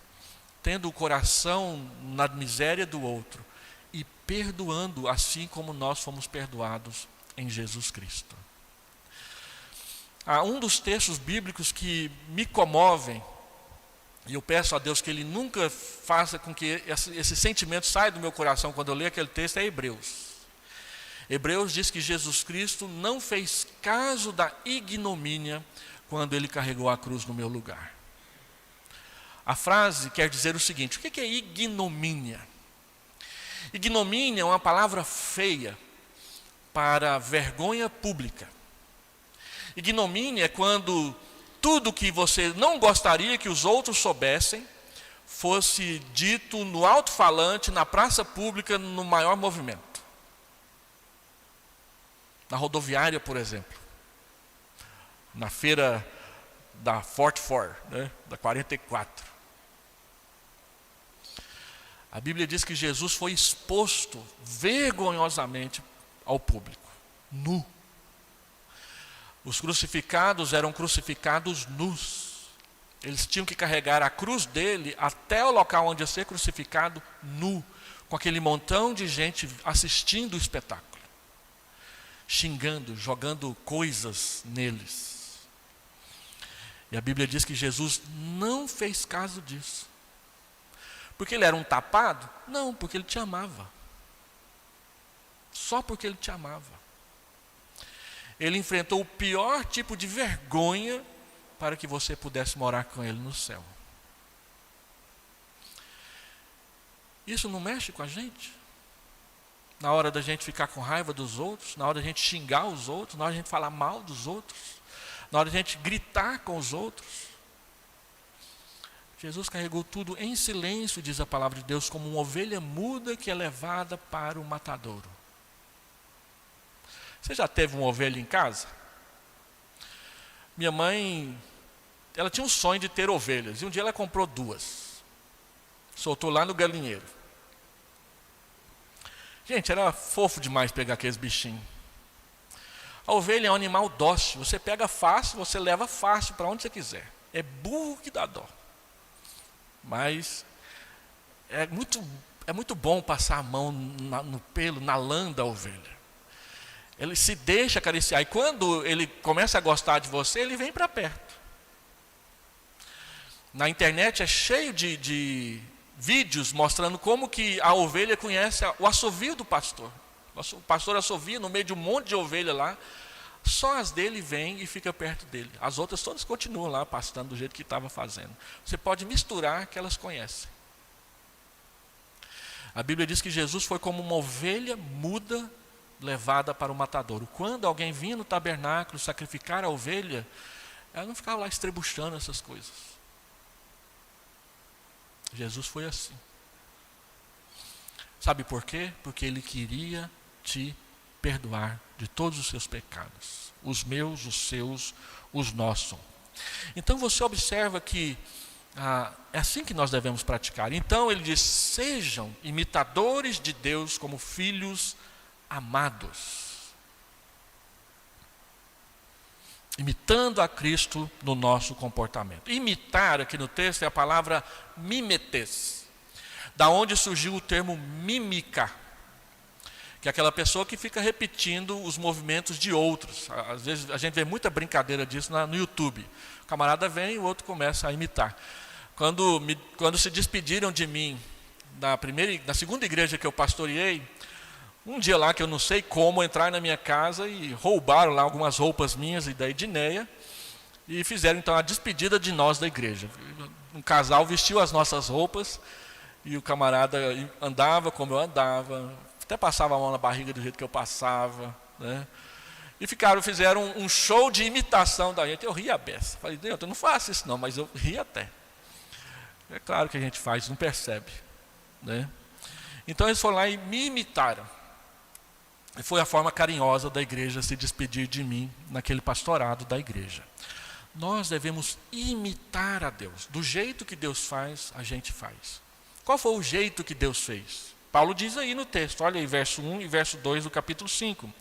tendo o coração na miséria do outro e perdoando assim como nós fomos perdoados em Jesus Cristo. Um dos textos bíblicos que me comovem, e eu peço a Deus que Ele nunca faça com que esse sentimento saia do meu coração quando eu leio aquele texto, é Hebreus. Hebreus diz que Jesus Cristo não fez caso da ignomínia quando Ele carregou a cruz no meu lugar. A frase quer dizer o seguinte: o que é ignomínia? Ignomínia é uma palavra feia para vergonha pública. Ignomínia é quando tudo que você não gostaria que os outros soubessem fosse dito no alto-falante, na praça pública, no maior movimento. Na rodoviária, por exemplo. Na feira da Fort Ford, da 44. A Bíblia diz que Jesus foi exposto vergonhosamente ao público, nu. Os crucificados eram crucificados nus. Eles tinham que carregar a cruz dele até o local onde ia ser crucificado nu, com aquele montão de gente assistindo o espetáculo, xingando, jogando coisas neles. E a Bíblia diz que Jesus não fez caso disso. Porque ele era um tapado? Não, porque ele te amava. Só porque ele te amava. Ele enfrentou o pior tipo de vergonha para que você pudesse morar com ele no céu. Isso não mexe com a gente? Na hora da gente ficar com raiva dos outros, na hora da gente xingar os outros, na hora da gente falar mal dos outros, na hora da gente gritar com os outros. Jesus carregou tudo em silêncio, diz a palavra de Deus, como uma ovelha muda que é levada para o matadouro. Você já teve uma ovelha em casa? Minha mãe, ela tinha um sonho de ter ovelhas, e um dia ela comprou 2. Soltou lá no galinheiro. Gente, era fofo demais pegar aqueles bichinhos. A ovelha é um animal dócil, você pega fácil, você leva fácil para onde você quiser. É burro que dá dó. Mas é muito bom passar a mão no pelo, na lã da ovelha. Ele se deixa acariciar, e quando ele começa a gostar de você, ele vem para perto. Na internet é cheio de vídeos mostrando como que a ovelha conhece o assovio do pastor. O pastor assovia no meio de um monte de ovelha lá, só as dele vêm e fica perto dele. As outras todas continuam lá pastando do jeito que estava fazendo. Você pode misturar que elas conhecem. A Bíblia diz que Jesus foi como uma ovelha muda levada para o matadouro. Quando alguém vinha no tabernáculo sacrificar a ovelha, ela não ficava lá estrebuchando essas coisas. Jesus foi assim. Sabe por quê? Porque Ele queria te perdoar de todos os seus pecados. Os meus, os seus, os nossos. Então você observa que é assim que nós devemos praticar. Então Ele diz: sejam imitadores de Deus como filhos amados. Imitando a Cristo no nosso comportamento. Imitar, aqui no texto, é a palavra mimetes, da onde surgiu o termo mímica, que é aquela pessoa que fica repetindo os movimentos de outros. Às vezes a gente vê muita brincadeira disso no YouTube. O camarada vem e o outro começa a imitar. Quando se despediram de mim na segunda igreja que eu pastoreei, um dia lá que eu não sei como, entraram na minha casa e roubaram lá algumas roupas minhas e da Edneia e fizeram então a despedida de nós da igreja. Um casal vestiu as nossas roupas e o camarada andava como eu andava, até passava a mão na barriga do jeito que eu passava, né? E fizeram um show de imitação da gente. Eu ri a beça. Falei, Deus, eu não faço isso não, mas eu ri até. É claro que a gente faz, não percebe, né? Então eles foram lá e me imitaram. E foi a forma carinhosa da igreja se despedir de mim naquele pastorado da igreja. Nós devemos imitar a Deus. Do jeito que Deus faz, a gente faz. Qual foi o jeito que Deus fez? Paulo diz aí no texto, olha aí, verso 1 e verso 2 do capítulo 5.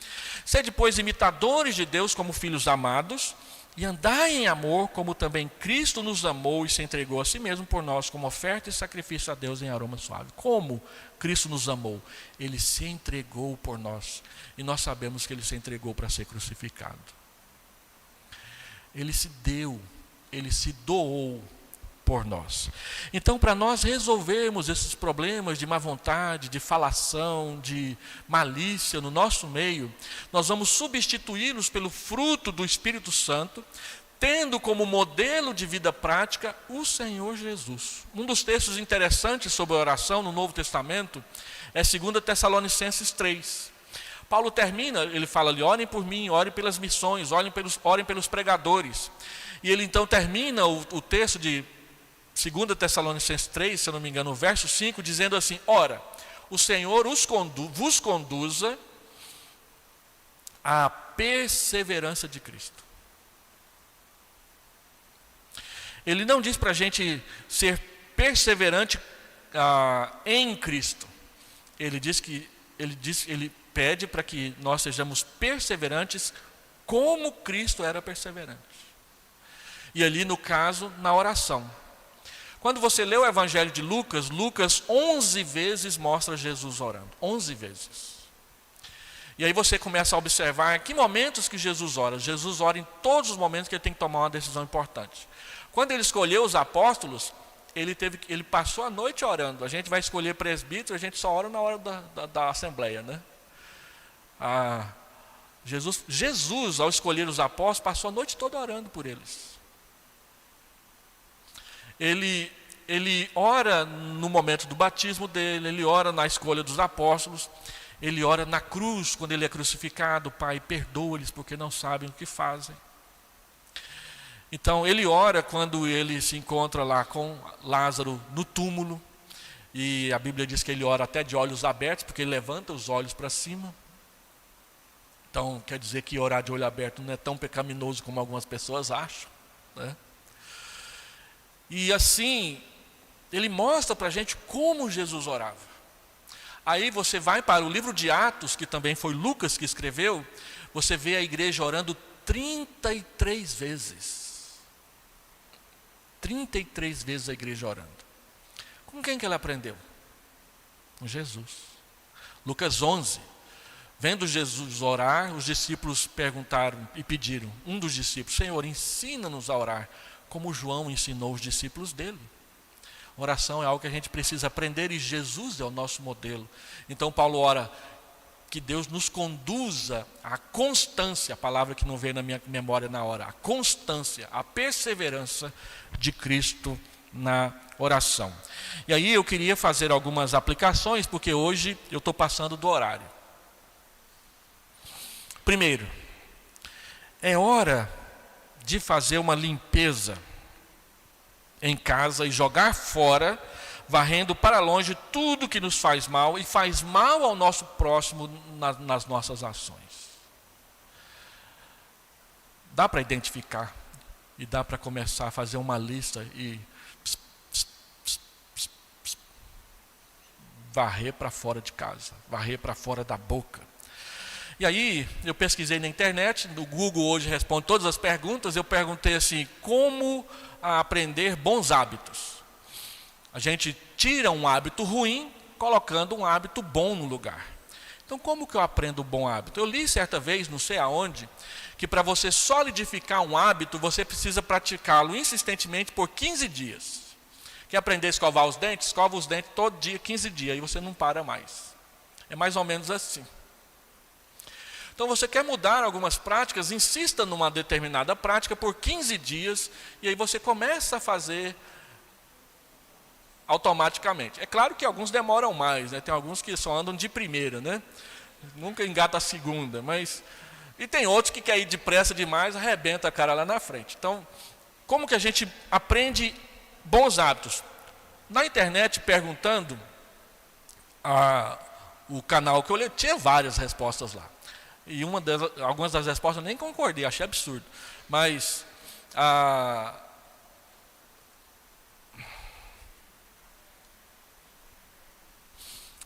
Sede, pois, imitadores de Deus como filhos amados, e andai em amor, como também Cristo nos amou e se entregou a si mesmo por nós, como oferta e sacrifício a Deus em aroma suave. Como Cristo nos amou? Ele se entregou por nós. E nós sabemos que Ele se entregou para ser crucificado. Ele se deu, Ele se doou por nós. Então, para nós resolvermos esses problemas de má vontade, de falação, de malícia no nosso meio, nós vamos substituí-los pelo fruto do Espírito Santo, tendo como modelo de vida prática o Senhor Jesus. Um dos textos interessantes sobre a oração no Novo Testamento é 2 Tessalonicenses 3. Paulo termina, ele fala ali, orem por mim, orem pelas missões, orem pelos pregadores. E ele então termina o texto de 2 Tessalonicenses 3, se eu não me engano, o verso 5, dizendo assim, ora, o Senhor vos conduza à perseverança de Cristo. Ele não diz para a gente ser perseverante em Cristo. Ele pede para que nós sejamos perseverantes como Cristo era perseverante. E ali, no caso, na oração. Quando você lê o Evangelho de Lucas, Lucas 11 vezes mostra Jesus orando. 11 vezes. E aí você começa a observar que momentos que Jesus ora. Jesus ora em todos os momentos que ele tem que tomar uma decisão importante. Quando ele escolheu os apóstolos, ele passou a noite orando. A gente vai escolher presbítero, a gente só ora na hora da assembleia, né? Jesus, ao escolher os apóstolos, passou a noite toda orando por eles. Ele ora no momento do batismo dele, ele ora na escolha dos apóstolos, ele ora na cruz, quando ele é crucificado, Pai, perdoa-lhes porque não sabem o que fazem. Então, ele ora quando ele se encontra lá com Lázaro no túmulo, e a Bíblia diz que ele ora até de olhos abertos, porque ele levanta os olhos para cima. Então, quer dizer que orar de olho aberto não é tão pecaminoso como algumas pessoas acham, né? E assim, ele mostra para a gente como Jesus orava. Aí você vai para o livro de Atos, que também foi Lucas que escreveu, você vê a igreja orando 33 vezes. 33 vezes a igreja orando. Com quem que ela aprendeu? Com Jesus. Lucas 11. Vendo Jesus orar, os discípulos perguntaram e pediram, um dos discípulos, Senhor, ensina-nos a orar, como João ensinou os discípulos dele. Oração é algo que a gente precisa aprender e Jesus é o nosso modelo. Então Paulo ora que Deus nos conduza à constância, a palavra que não veio na minha memória na hora, a constância, a perseverança de Cristo na oração. E aí eu queria fazer algumas aplicações, porque hoje eu estou passando do horário. Primeiro, é hora de fazer uma limpeza em casa e jogar fora, varrendo para longe tudo que nos faz mal e faz mal ao nosso próximo nas nossas ações. Dá para identificar e dá para começar a fazer uma lista e varrer para fora de casa, varrer para fora da boca. E aí, eu pesquisei na internet, no Google hoje responde todas as perguntas, eu perguntei assim, como aprender bons hábitos? A gente tira um hábito ruim, colocando um hábito bom no lugar. Então, como que eu aprendo um bom hábito? Eu li certa vez, não sei aonde, que para você solidificar um hábito, você precisa praticá-lo insistentemente por 15 dias. Quer aprender a escovar os dentes? Escova os dentes todo dia, 15 dias, aí você não para mais. É mais ou menos assim. Então, você quer mudar algumas práticas, insista numa determinada prática por 15 dias, e aí você começa a fazer automaticamente. É claro que alguns demoram mais, né? Tem alguns que só andam de primeira, né? Nunca engata a segunda, mas... E tem outros que querem ir depressa demais, arrebenta a cara lá na frente. Então, como que a gente aprende bons hábitos? Na internet, perguntando, o canal que eu olhei, tinha várias respostas lá. E algumas das respostas eu nem concordei, achei absurdo. Mas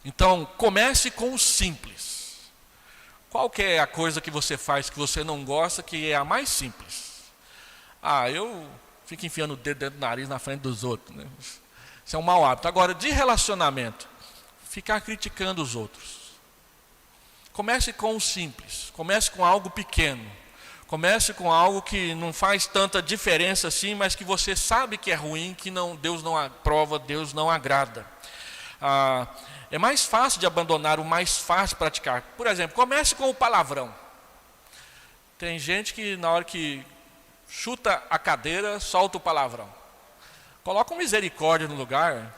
então, comece com o simples. Qual que é a coisa que você faz que você não gosta, que é a mais simples? Eu fico enfiando o dedo dentro do nariz na frente dos outros, né? Isso é um mau hábito. Agora, de relacionamento, ficar criticando os outros. Comece com o simples, comece com algo pequeno, comece com algo que não faz tanta diferença assim, mas que você sabe que é ruim, que Deus não aprova, Deus não agrada. É mais fácil de abandonar, o mais fácil de praticar. Por exemplo, comece com o palavrão. Tem gente que na hora que chuta a cadeira, solta o palavrão. Coloca um misericórdia no lugar.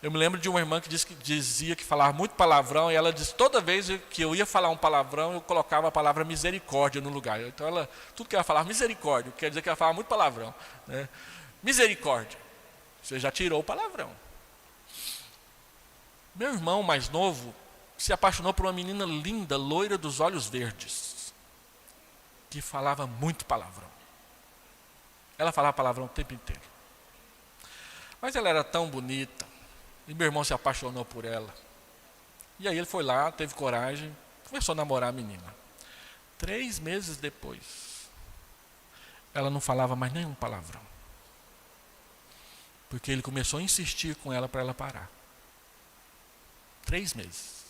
Eu me lembro de uma irmã que dizia que falava muito palavrão, e ela disse, toda vez que eu ia falar um palavrão, eu colocava a palavra misericórdia no lugar. Então, tudo que ela falava, misericórdia, quer dizer que ela falava muito palavrão, né? Misericórdia. Você já tirou o palavrão. Meu irmão mais novo se apaixonou por uma menina linda, loira, dos olhos verdes, que falava muito palavrão. Ela falava palavrão o tempo inteiro. Mas ela era tão bonita. E meu irmão se apaixonou por ela. E aí ele foi lá, teve coragem, começou a namorar a menina. 3 meses depois, ela não falava mais nenhum palavrão. Porque ele começou a insistir com ela para ela parar. 3 meses.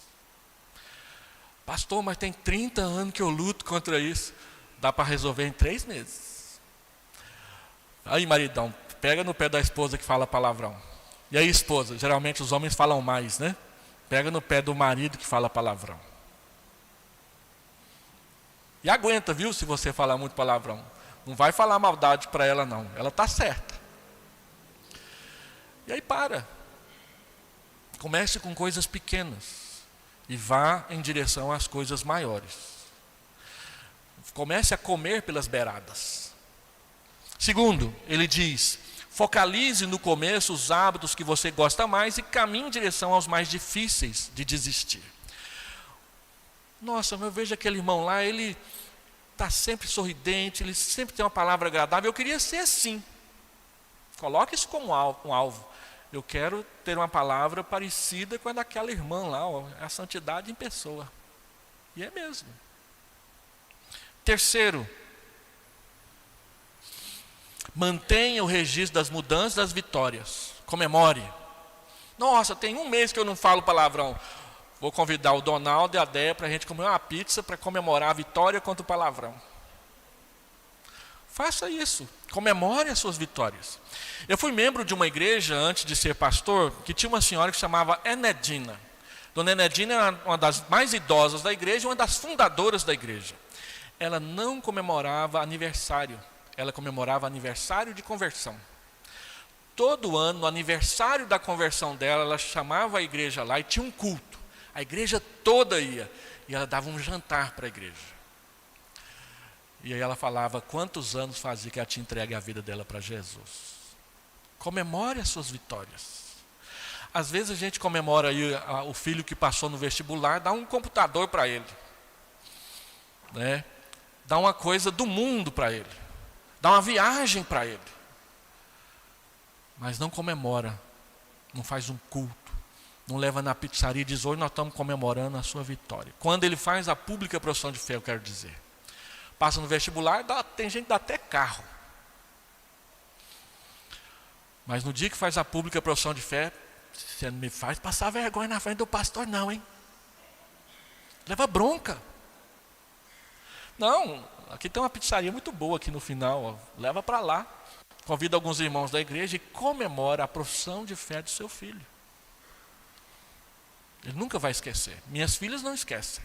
Pastor, mas tem 30 anos que eu luto contra isso. Dá para resolver em 3 meses. Aí, maridão, pega no pé da esposa que fala palavrão. E aí, esposa, geralmente os homens falam mais, né? Pega no pé do marido que fala palavrão. E aguenta, viu, se você falar muito palavrão. Não vai falar maldade para ela, não. Ela está certa. E aí para. Comece com coisas pequenas e vá em direção às coisas maiores. Comece a comer pelas beiradas. Segundo, ele diz, focalize no começo os hábitos que você gosta mais e caminhe em direção aos mais difíceis de desistir. Nossa, eu vejo aquele irmão lá, ele está sempre sorridente, ele sempre tem uma palavra agradável, eu queria ser assim. Coloque isso como um alvo. Eu quero ter uma palavra parecida com a daquela irmã lá, a santidade em pessoa. E é mesmo. Terceiro, mantenha o registro das mudanças, das vitórias. Comemore. Nossa, tem 1 mês que eu não falo palavrão. Vou convidar o Donaldo e a Déia para a gente comer uma pizza para comemorar a vitória contra o palavrão. Faça isso. Comemore as suas vitórias. Eu fui membro de uma igreja antes de ser pastor, que tinha uma senhora que se chamava Enedina. Dona Enedina era uma das mais idosas da igreja, uma das fundadoras da igreja. Ela não comemorava aniversário. Ela comemorava aniversário de conversão. Todo ano, no aniversário da conversão dela, ela chamava a igreja lá e tinha um culto. A igreja toda ia. E ela dava um jantar para a igreja. E aí ela falava quantos anos fazia que ela tinha entregue a vida dela para Jesus. Comemore as suas vitórias. Às vezes a gente comemora aí o filho que passou no vestibular, dá um computador para ele. Né? Dá uma coisa do mundo para ele. Dá uma viagem para ele. Mas não comemora, não faz um culto, Não leva na pizzaria e diz: hoje nós estamos comemorando a sua vitória. Quando ele faz a pública profissão de fé, eu quero dizer. Passa no vestibular, tem gente que dá até carro. Mas no dia que faz a pública profissão de fé, você não me faz passar vergonha na frente do pastor não, hein? Leva bronca. Não, aqui tem uma pizzaria muito boa aqui no final, ó. Leva para lá. Convida alguns irmãos da igreja e comemora a profissão de fé do seu filho. Ele nunca vai esquecer. Minhas filhas não esquecem.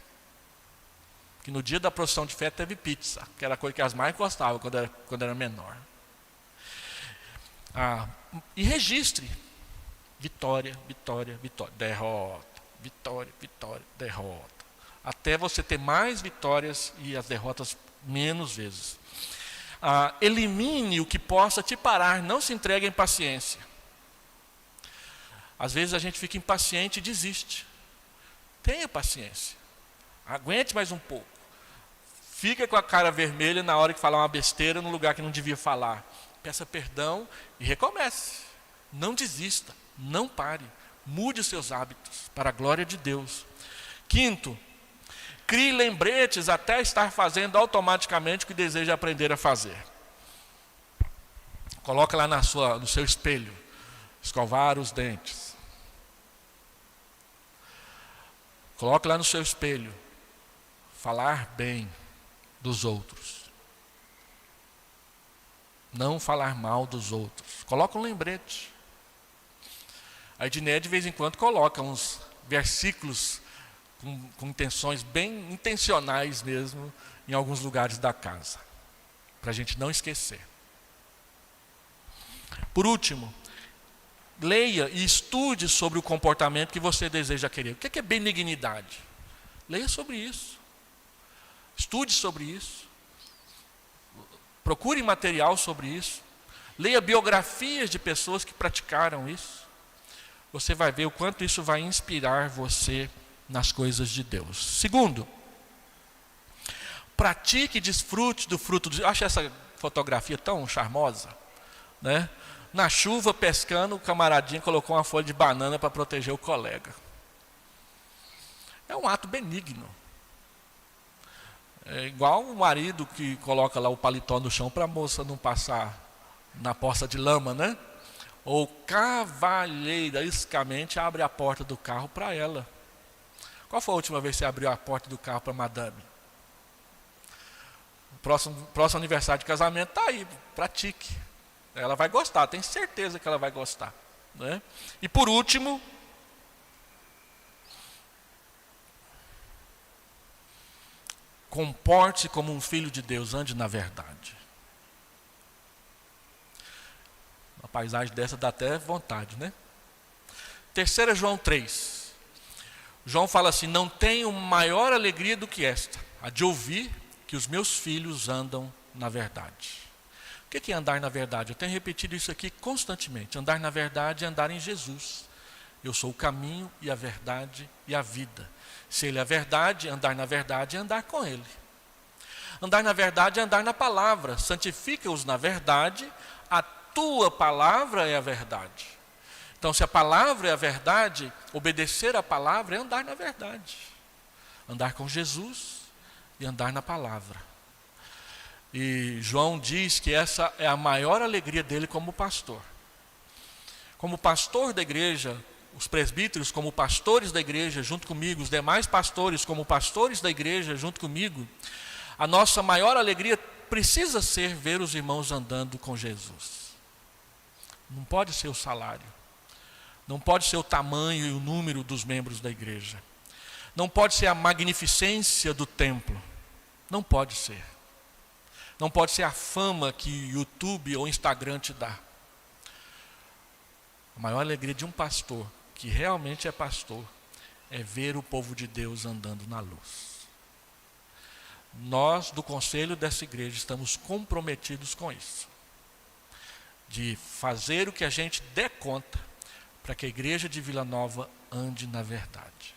Que no dia da profissão de fé teve pizza, que era a coisa que as mais gostavam quando era menor. E registre. Vitória, vitória, vitória. Derrota, vitória, vitória, derrota. Até você ter mais vitórias e as derrotas menos vezes. Elimine o que possa te parar. Não se entregue à impaciência. Às vezes a gente fica impaciente e desiste. Tenha paciência. Aguente mais um pouco. Fica com a cara vermelha na hora que falar uma besteira no lugar que não devia falar. Peça perdão e recomece. Não desista, não pare. Mude os seus hábitos para a glória de Deus. Quinto, crie lembretes até estar fazendo automaticamente o que deseja aprender a fazer. Coloca lá no seu espelho. Escovar os dentes. Coloque lá no seu espelho. Falar bem dos outros. Não falar mal dos outros. Coloca um lembrete. A Edneia de vez em quando coloca uns versículos com intenções bem intencionais mesmo em alguns lugares da casa. Para a gente não esquecer. Por último, leia e estude sobre o comportamento que você deseja querer. O que é benignidade? Leia sobre isso. Estude sobre isso. Procure material sobre isso. Leia biografias de pessoas que praticaram isso. Você vai ver o quanto isso vai inspirar você nas coisas de Deus. Segundo, pratique e desfrute do fruto. Eu acho essa fotografia tão charmosa, né? Na chuva, pescando, o camaradinho colocou uma folha de banana para proteger o colega. É um ato benigno. É igual o marido que coloca lá o paletó no chão para a moça não passar na poça de lama, né? Ou cavalheirescamente abre a porta do carro para ela. Qual foi a última vez que você abriu a porta do carro para a madame? Próximo aniversário de casamento está aí, pratique. Ela vai gostar, tenho certeza que ela vai gostar, né? E por último, comporte-se como um filho de Deus, ande na verdade. Uma paisagem dessa dá até vontade, né? 3 João 3. João fala assim: não tenho maior alegria do que esta, a de ouvir que os meus filhos andam na verdade. O que é andar na verdade? Eu tenho repetido isso aqui constantemente. Andar na verdade é andar em Jesus. Eu sou o caminho e a verdade e a vida. Se Ele é a verdade, andar na verdade é andar com Ele. Andar na verdade é andar na palavra. Santifica-os na verdade, a tua palavra é a verdade. Então, se a palavra é a verdade, obedecer a palavra é andar na verdade. Andar com Jesus e andar na palavra. E João diz que essa é a maior alegria dele como pastor. Como pastor da igreja, os presbíteros como pastores da igreja junto comigo, os demais pastores como pastores da igreja junto comigo, a nossa maior alegria precisa ser ver os irmãos andando com Jesus. Não pode ser o salário, não pode ser o tamanho e o número dos membros da igreja, não pode ser a magnificência do templo, não pode ser. Não pode ser a fama que YouTube ou Instagram te dá. A maior alegria de um pastor, que realmente é pastor, é ver o povo de Deus andando na luz. Nós, do conselho dessa igreja, estamos comprometidos com isso. De fazer o que a gente der conta, para que a igreja de Vila Nova ande na verdade.